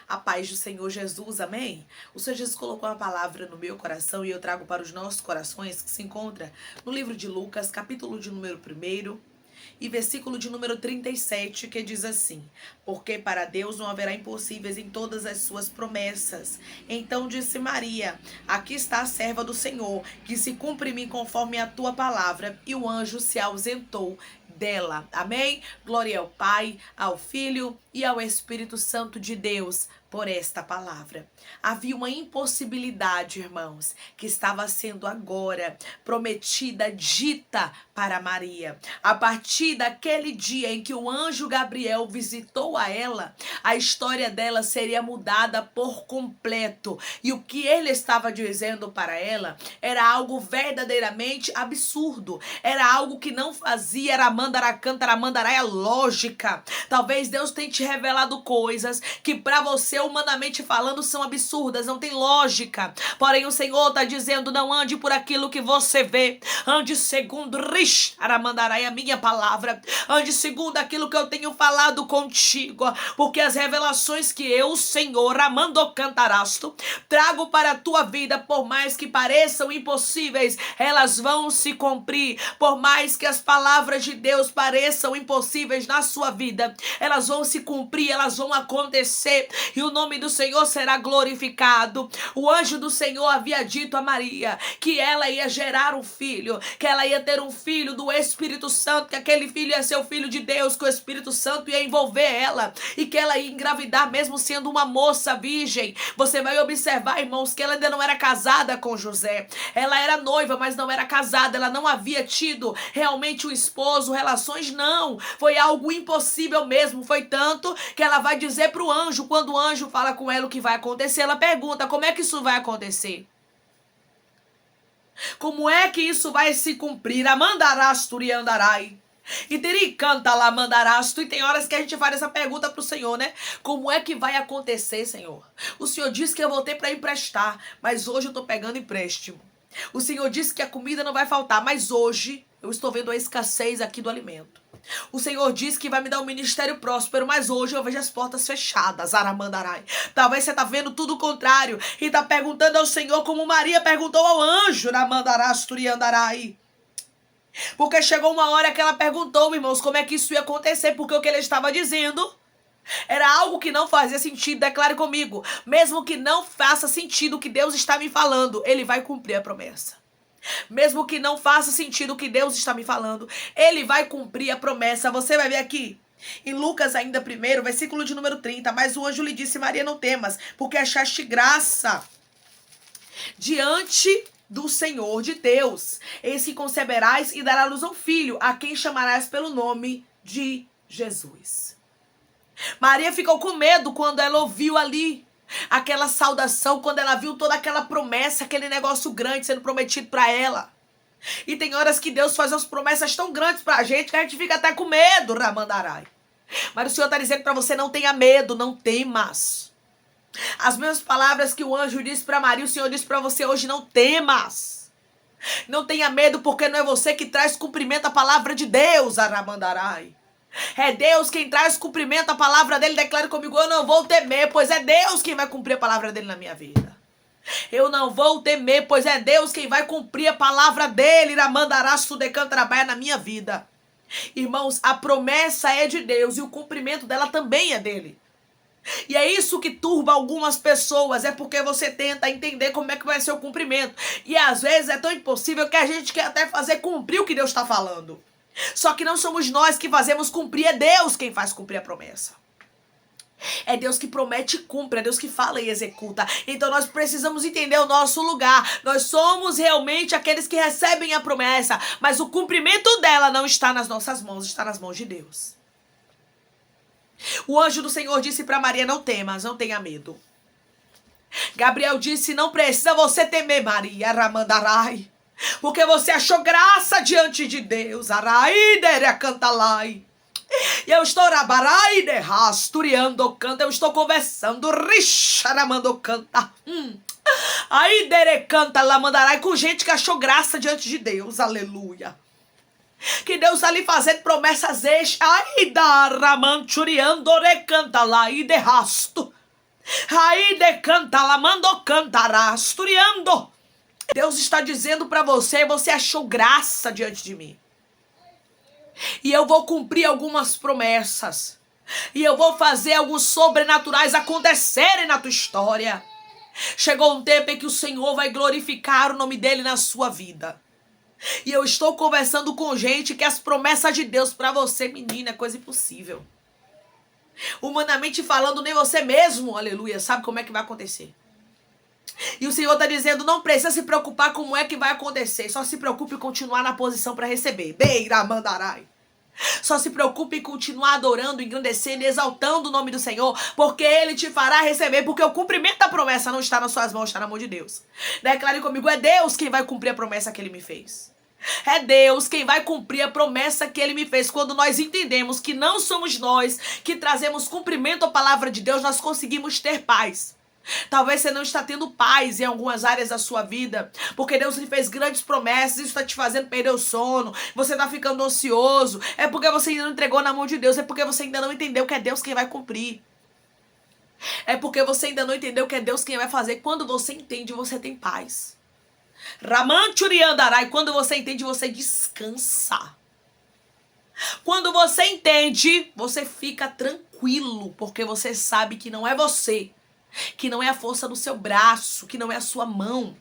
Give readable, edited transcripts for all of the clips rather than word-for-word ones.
A paz do Senhor Jesus, amém? O Senhor Jesus colocou uma palavra no meu coração e eu trago para os nossos corações, que se encontra no livro de Lucas, capítulo de número 1 e versículo de número 37, que diz assim: porque para Deus não haverá impossíveis em todas as suas promessas. Então disse Maria: aqui está a serva do Senhor, que se cumpre em mim conforme a tua palavra. E o anjo se ausentou dela. Amém? Glória ao Pai, ao Filho e ao Espírito Santo de Deus por esta palavra. Havia uma impossibilidade, irmãos, que estava sendo agora prometida, dita para Maria. A partir daquele dia em que o anjo Gabriel visitou a ela, a história dela seria mudada por completo. E o que ele estava dizendo para ela era algo verdadeiramente absurdo. Era algo que não fazia mandaracantaramandarai lógica. Talvez Deus tenha te revelado coisas que para você, humanamente falando, são absurdas, não tem lógica. Porém, o Senhor está dizendo: não ande por aquilo que você vê, ande segundo aramandarai a minha palavra, ande segundo aquilo que eu tenho falado contigo, porque as revelações que eu, Senhor, amando cantarasto, trago para a tua vida, por mais que pareçam impossíveis, elas vão se cumprir. Por mais que as palavras de Deus pareçam impossíveis na sua vida, elas vão se cumprir, elas vão acontecer, e o nome do Senhor será glorificado. O anjo do Senhor havia dito a Maria que ela ia gerar um filho, que ela ia ter um filho do Espírito Santo, que aquele filho ia ser o filho de Deus, que o Espírito Santo ia envolver ela, e que ela ia engravidar mesmo sendo uma moça virgem. Você vai observar, irmãos, que ela ainda não era casada com José. Ela era noiva, mas não era casada. Ela não havia tido realmente um esposo, relações, não. Foi algo impossível mesmo. Foi tanto que ela vai dizer para o anjo, quando o anjo fala com ela o que vai acontecer, ela pergunta: como é que isso vai acontecer? Como é que isso vai se cumprir? Amandarasto e andarai. E diri canta lá mandarasto. E tem horas que a gente faz essa pergunta pro Senhor, né? Como é que vai acontecer, Senhor? O Senhor disse que eu voltei para emprestar, mas hoje eu tô pegando empréstimo. O Senhor disse que a comida não vai faltar, mas hoje eu estou vendo a escassez aqui do alimento. O Senhor disse que vai me dar um ministério próspero, mas hoje eu vejo as portas fechadas, aramandarai. Talvez você tá vendo tudo o contrário e tá perguntando ao Senhor como Maria perguntou ao anjo, ramandarasturiandarai. Porque chegou uma hora que ela perguntou, irmãos, como é que isso ia acontecer, porque o que ele estava dizendo era algo que não fazia sentido. Declare comigo: mesmo que não faça sentido o que Deus está me falando, ele vai cumprir a promessa. Mesmo que não faça sentido o que Deus está me falando, ele vai cumprir a promessa. Você vai ver aqui em Lucas ainda 1, versículo de número 30. Mas o anjo lhe disse: Maria, não temas, porque achaste graça diante do Senhor de Deus. Eis que conceberás e darás luz a um filho, a quem chamarás pelo nome de Jesus. Maria ficou com medo quando ela ouviu ali aquela saudação, quando ela viu toda aquela promessa, aquele negócio grande sendo prometido para ela. E tem horas que Deus faz umas promessas tão grandes pra gente que a gente fica até com medo, ramandarai. Mas o Senhor está dizendo para você: não tenha medo, não temas. As mesmas palavras que o anjo disse para Maria, o Senhor disse para você hoje: não temas. Não tenha medo, porque não é você que traz cumprimento à palavra de Deus, aramandarai. É Deus quem traz cumprimento à palavra dele. Declare comigo: eu não vou temer, pois é Deus quem vai cumprir a palavra dele na minha vida. Eu não vou temer, pois é Deus quem vai cumprir a palavra dele, ramandarastro de cantrabaia, na minha vida. Irmãos, a promessa é de Deus e o cumprimento dela também é dele. E é isso que turba algumas pessoas, é porque você tenta entender como é que vai ser o cumprimento. E às vezes é tão impossível que a gente quer até fazer cumprir o que Deus está falando. Só que não somos nós que fazemos cumprir, é Deus quem faz cumprir a promessa. É Deus que promete e cumpre, é Deus que fala e executa. Então nós precisamos entender o nosso lugar. Nós somos realmente aqueles que recebem a promessa, mas o cumprimento dela não está nas nossas mãos, está nas mãos de Deus. O anjo do Senhor disse para Maria: não temas, não tenha medo. Gabriel disse: não precisa você temer, Maria, ramandarai, porque você achou graça diante de Deus, araiderecantalai. E eu estou rasturiando, eu estou conversando, richaramando canta. Aí derecanta lamandarai com gente que achou graça diante de Deus, aleluia. Que Deus está ali fazendo promessas extras. Ai da ramanturiando recanta lá e de rasto. Aí decanta, lamando cantará, asturiando. Deus está dizendo para você, você achou graça diante de mim. E eu vou cumprir algumas promessas. E eu vou fazer alguns sobrenaturais acontecerem na tua história. Chegou um tempo em que o Senhor vai glorificar o nome dele na sua vida. E eu estou conversando com gente que as promessas de Deus para você, menina, é coisa impossível. Humanamente falando, nem você mesmo, aleluia, sabe como é que vai acontecer. E o Senhor está dizendo, não precisa se preocupar com como é que vai acontecer. Só se preocupe em continuar na posição para receber. Beira mandarai. Só se preocupe em continuar adorando, engrandecendo, exaltando o nome do Senhor, porque Ele te fará receber, porque o cumprimento da promessa não está nas suas mãos, está na mão de Deus. Declare comigo, é Deus quem vai cumprir a promessa que Ele me fez. É Deus quem vai cumprir a promessa que Ele me fez. Quando nós entendemos que não somos nós que trazemos cumprimento à palavra de Deus, nós conseguimos ter paz. Talvez você não está tendo paz em algumas áreas da sua vida, porque Deus lhe fez grandes promessas, isso está te fazendo perder o sono, você está ficando ansioso, é porque você ainda não entregou na mão de Deus, é porque você ainda não entendeu que é Deus quem vai cumprir. É porque você ainda não entendeu que é Deus quem vai fazer. Quando você entende, você tem paz. Ramanchuriandarai, quando você entende, você descansa. Quando você entende, você fica tranquilo, porque você sabe que não é você, que não é a força do seu braço, que não é a sua mão,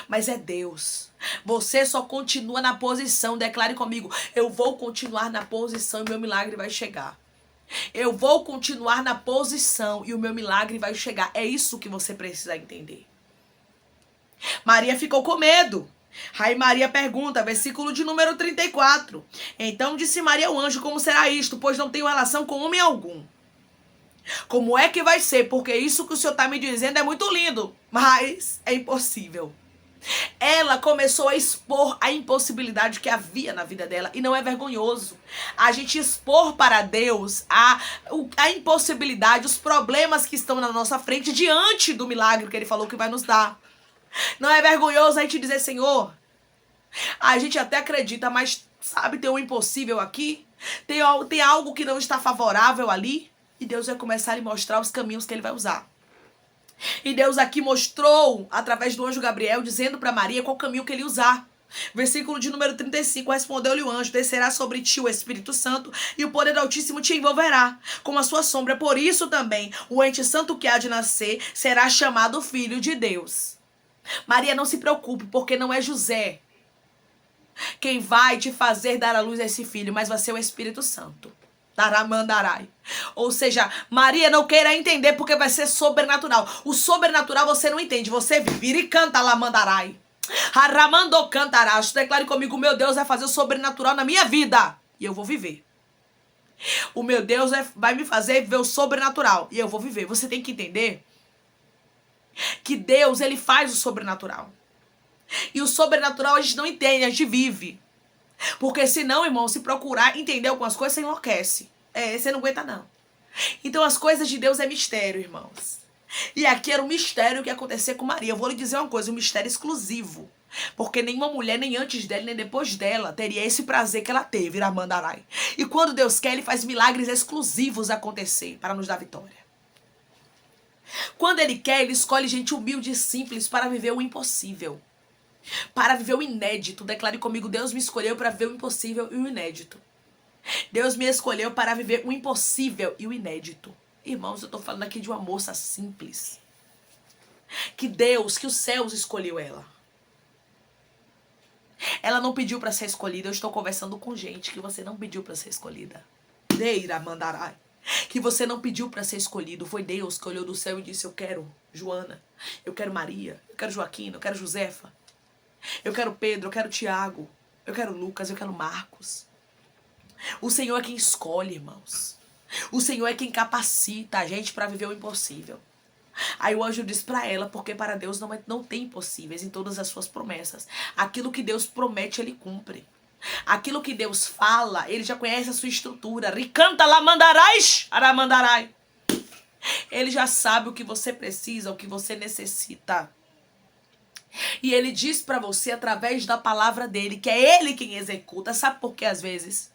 mas é Deus. Você só continua na posição. Declare comigo, eu vou continuar na posição e o meu milagre vai chegar. Eu vou continuar na posição e o meu milagre vai chegar. É isso que você precisa entender. Maria ficou com medo. Aí Maria pergunta, versículo de número 34. Então disse Maria ao anjo, como será isto? Pois não tenho relação com homem algum. Como é que vai ser? Porque isso que o Senhor está me dizendo é muito lindo, mas é impossível. Ela começou a expor a impossibilidade que havia na vida dela. E não é vergonhoso a gente expor para Deus a impossibilidade, os problemas que estão na nossa frente diante do milagre que Ele falou que vai nos dar. Não é vergonhoso a gente dizer, Senhor, a gente até acredita, mas sabe, tem um impossível aqui, tem algo que não está favorável ali. E Deus vai começar a lhe mostrar os caminhos que Ele vai usar. E Deus aqui mostrou, através do anjo Gabriel, dizendo para Maria qual caminho que Ele ia usar. Versículo de número 35, respondeu-lhe o anjo, descerá sobre ti o Espírito Santo, e o poder do Altíssimo te envolverá, como a sua sombra. Por isso também, o ente santo que há de nascer, será chamado Filho de Deus. Maria, não se preocupe, porque não é José quem vai te fazer dar à luz a esse filho, mas vai ser o Espírito Santo. Taramandarai. Ou seja, Maria não queira entender porque vai ser sobrenatural. O sobrenatural você não entende, você vive e canta lá mandarai. Aramando cantarás. Declare comigo, meu Deus vai fazer o sobrenatural na minha vida e eu vou viver. O meu Deus vai me fazer viver o sobrenatural e eu vou viver. Você tem que entender que Deus, Ele faz o sobrenatural. E o sobrenatural a gente não entende, a gente vive. Porque senão, irmão, se procurar entender algumas coisas, você enlouquece. Você não aguenta não. Então as coisas de Deus é mistério, irmãos. E aqui era um mistério que ia acontecer com Maria. Eu vou lhe dizer uma coisa, um mistério exclusivo. Porque nenhuma mulher, nem antes dela, nem depois dela, teria esse prazer que ela teve, Iramandarai. E quando Deus quer, Ele faz milagres exclusivos acontecer para nos dar vitória. Quando Ele quer, Ele escolhe gente humilde e simples para viver o impossível. Para viver o inédito. Declare comigo, Deus me escolheu para viver o impossível e o inédito. Deus me escolheu para viver o impossível e o inédito. Irmãos, eu estou falando aqui de uma moça simples. Que os céus escolheu ela. Ela não pediu para ser escolhida. Eu estou conversando com gente que você não pediu para ser escolhida. Deira mandarai. Que você não pediu para ser escolhido. Foi Deus que olhou do céu e disse, eu quero Joana, eu quero Maria, eu quero Joaquina, eu quero Josefa. Eu quero Pedro, eu quero Tiago, eu quero Lucas, eu quero Marcos. O Senhor é quem escolhe, irmãos. O Senhor é quem capacita a gente para viver o impossível. Aí o anjo diz para ela, porque para Deus não tem impossíveis em todas as suas promessas. Aquilo que Deus promete, Ele cumpre. Aquilo que Deus fala, Ele já conhece a sua estrutura. Ricanta lá mandarais, aramandarai. Ele já sabe o que você precisa, o que você necessita. E Ele diz para você através da palavra dele, que é Ele quem executa. Sabe por que às vezes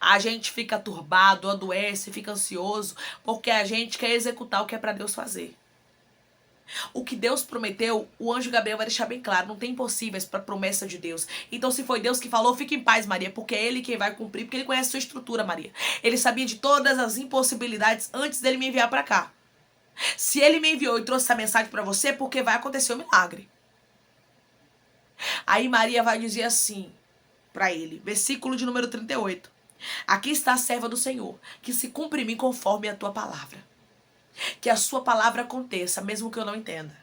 A gente fica turbado, adoece, fica ansioso, porque a gente quer executar o que é para Deus fazer. O que Deus prometeu, o anjo Gabriel vai deixar bem claro, não tem impossíveis para a promessa de Deus. Então, se foi Deus que falou, fique em paz, Maria, porque é Ele quem vai cumprir, porque Ele conhece a sua estrutura, Maria. Ele sabia de todas as impossibilidades antes dele me enviar para cá. Se Ele me enviou e trouxe essa mensagem para você, é porque vai acontecer o milagre. Aí Maria vai dizer assim para ele, versículo de número 38. Aqui está a serva do Senhor, que se cumpre em mim conforme a tua palavra. Que a sua palavra aconteça, mesmo que eu não entenda.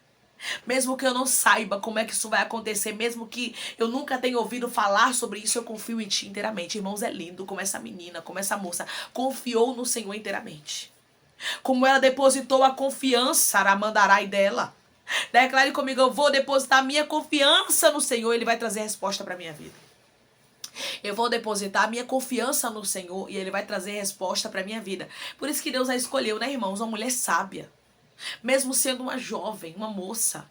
Mesmo que eu não saiba como é que isso vai acontecer, mesmo que eu nunca tenha ouvido falar sobre isso, eu confio em ti inteiramente. Irmãos, é lindo como essa menina, como essa moça confiou no Senhor inteiramente. Como ela depositou a confiança, Aramandarai, dela. Declare comigo, eu vou depositar a minha confiança no Senhor, Ele vai trazer resposta para a minha vida. Eu vou depositar a minha confiança no Senhor e Ele vai trazer resposta para a minha vida. Por isso que Deus a escolheu, né, irmãos? Uma mulher sábia. Mesmo sendo uma jovem, uma moça.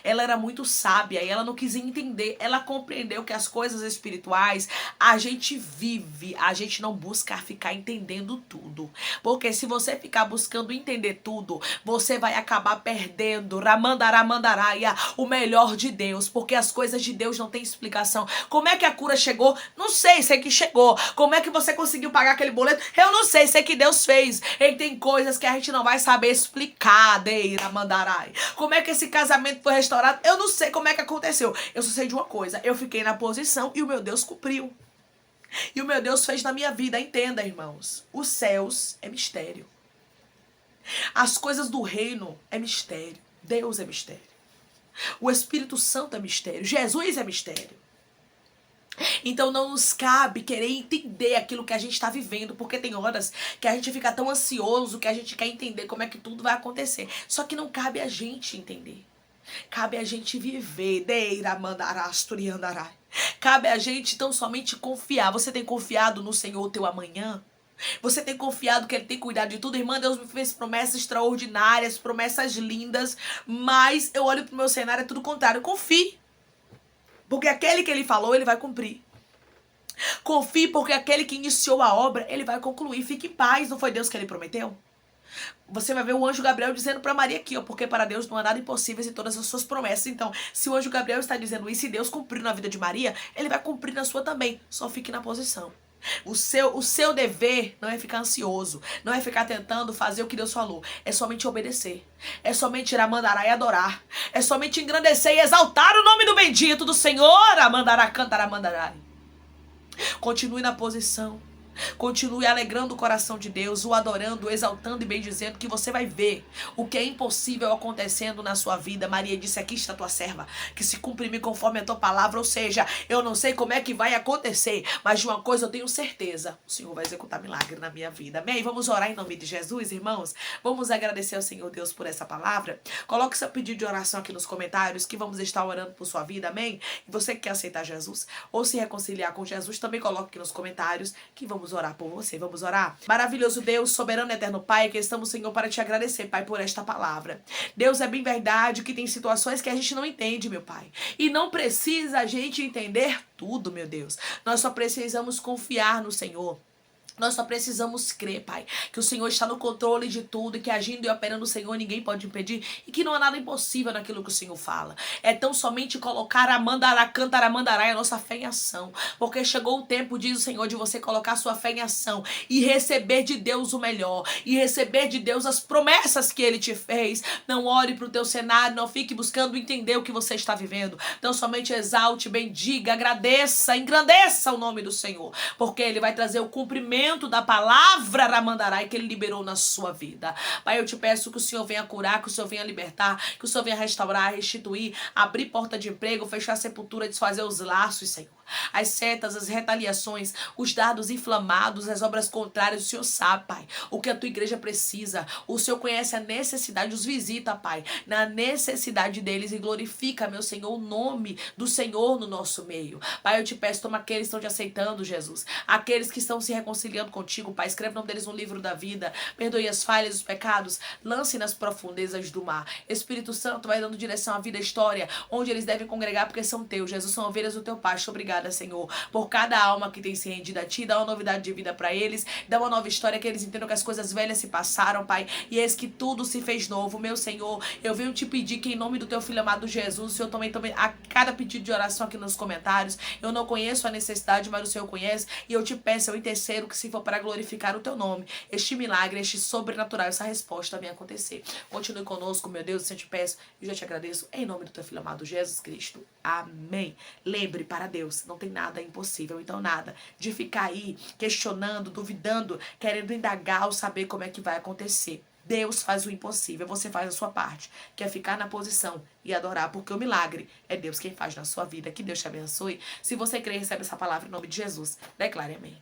Ela era muito sábia e ela não quis entender. Ela compreendeu que as coisas espirituais a gente vive, a gente não busca ficar entendendo tudo. Porque se você ficar buscando entender tudo, você vai acabar perdendo Ramandaramandaraia, o melhor de Deus. Porque as coisas de Deus não tem explicação. Como é que a cura chegou? Não sei, sei que chegou. Como é que você conseguiu pagar aquele boleto? Eu não sei, sei que Deus fez. E tem coisas que a gente não vai saber explicar, Deiramandarai. Como é que esse casamento foi restaurado? Eu não sei como é que aconteceu. Eu só sei de uma coisa. Eu fiquei na posição e o meu Deus cumpriu. E o meu Deus fez na minha vida. Entenda, irmãos. Os céus é mistério. As coisas do reino é mistério. Deus é mistério. O Espírito Santo é mistério. Jesus é mistério. Então não nos cabe querer entender aquilo que a gente está vivendo, porque tem horas que a gente fica tão ansioso que a gente quer entender como é que tudo vai acontecer. Só que não cabe a gente entender. Cabe a gente viver. Cabe a gente tão somente confiar. Você tem confiado no Senhor teu amanhã? Você tem confiado que Ele tem cuidado de tudo? Irmã, Deus me fez promessas extraordinárias, promessas lindas, mas eu olho pro meu cenário, é tudo contrário. Confie. Porque aquele que Ele falou, Ele vai cumprir. Confie, porque aquele que iniciou a obra, Ele vai concluir. Fique em paz. Não foi Deus que Ele prometeu? Você vai ver o anjo Gabriel dizendo para Maria aqui, ó, porque para Deus não há nada impossível em todas as suas promessas. Então, se o anjo Gabriel está dizendo isso e Deus cumpriu na vida de Maria, Ele vai cumprir na sua também. Só fique na posição. O seu dever não é ficar ansioso, não é ficar tentando fazer o que Deus falou. É somente obedecer. É somente ir a mandará e adorar. É somente engrandecer e exaltar o nome do bendito do Senhor. A mandará, cantará, mandará. Continue na posição. Continue alegrando o coração de Deus, o adorando, o exaltando e bendizendo, que você vai ver o que é impossível acontecendo na sua vida. Maria disse, aqui está a tua serva, que se cumpre me conforme a tua palavra. Ou seja, eu não sei como é que vai acontecer, mas de uma coisa eu tenho certeza, o Senhor vai executar milagre na minha vida. Amém? Vamos orar em nome de Jesus, irmãos. Vamos agradecer ao Senhor Deus por essa palavra. Coloque seu pedido de oração aqui nos comentários, que vamos estar orando por sua vida. Amém? E você que quer aceitar Jesus ou se reconciliar com Jesus, também coloque aqui nos comentários, que vamos orar por você. Vamos orar? Maravilhoso Deus, soberano eterno Pai, que estamos, Senhor, para te agradecer, Pai, por esta palavra. Deus, é bem verdade que tem situações que a gente não entende, meu Pai. E não precisa a gente entender tudo, meu Deus. Nós só precisamos confiar no Senhor. Nós só precisamos crer, Pai, que o Senhor está no controle de tudo e que agindo e operando o Senhor ninguém pode impedir e que não há nada impossível naquilo que o Senhor fala. É tão somente colocar a mandará, cantará, mandará a nossa fé em ação, porque chegou o tempo, diz o Senhor, de você colocar a sua fé em ação e receber de Deus o melhor e receber de Deus as promessas que Ele te fez. Não ore para o teu cenário, não fique buscando entender o que você está vivendo. Então somente exalte, bendiga, agradeça, engrandeça o nome do Senhor, porque Ele vai trazer o cumprimento da palavra Ramandarai que Ele liberou na sua vida. Pai, eu te peço que o Senhor venha curar, que o Senhor venha libertar, que o Senhor venha restaurar, restituir, abrir porta de emprego, fechar a sepultura, desfazer os laços, Senhor. As setas, as retaliações, os dardos inflamados, as obras contrárias, o Senhor sabe, Pai, o que a tua igreja precisa. O Senhor conhece a necessidade, os visita, Pai, na necessidade deles e glorifica, meu Senhor, o nome do Senhor no nosso meio. Pai, eu te peço, toma aqueles que estão te aceitando, Jesus, aqueles que estão se reconciliando reconciliando contigo, Pai. Escreve o nome deles no livro da vida. Perdoe as falhas, os pecados. Lance nas profundezas do mar. Espírito Santo vai dando direção à vida, à história, onde eles devem congregar, porque são teus. Jesus, são ovelhas do teu pasto. Obrigada, Senhor, por cada alma que tem se rendido a ti. Dá uma novidade de vida para eles. Dá uma nova história, que eles entendam que as coisas velhas se passaram, Pai. E eis que tudo se fez novo. Meu Senhor, eu venho te pedir que em nome do teu Filho amado Jesus, o Senhor também a cada pedido de oração aqui nos comentários. Eu não conheço a necessidade, mas o Senhor conhece. E eu te peço, eu intercero, que se for para glorificar o teu nome, este milagre, este sobrenatural, essa resposta venha acontecer. Continue conosco, meu Deus, eu te peço e já te agradeço em nome do teu Filho amado Jesus Cristo. Amém. Lembre, para Deus não tem nada impossível. Então nada de ficar aí questionando, duvidando, querendo indagar ou saber como é que vai acontecer. Deus faz o impossível, você faz a sua parte, que é ficar na posição e adorar, porque o milagre é Deus quem faz na sua vida. Que Deus te abençoe. Se você crê, recebe essa palavra em nome de Jesus. Declare amém.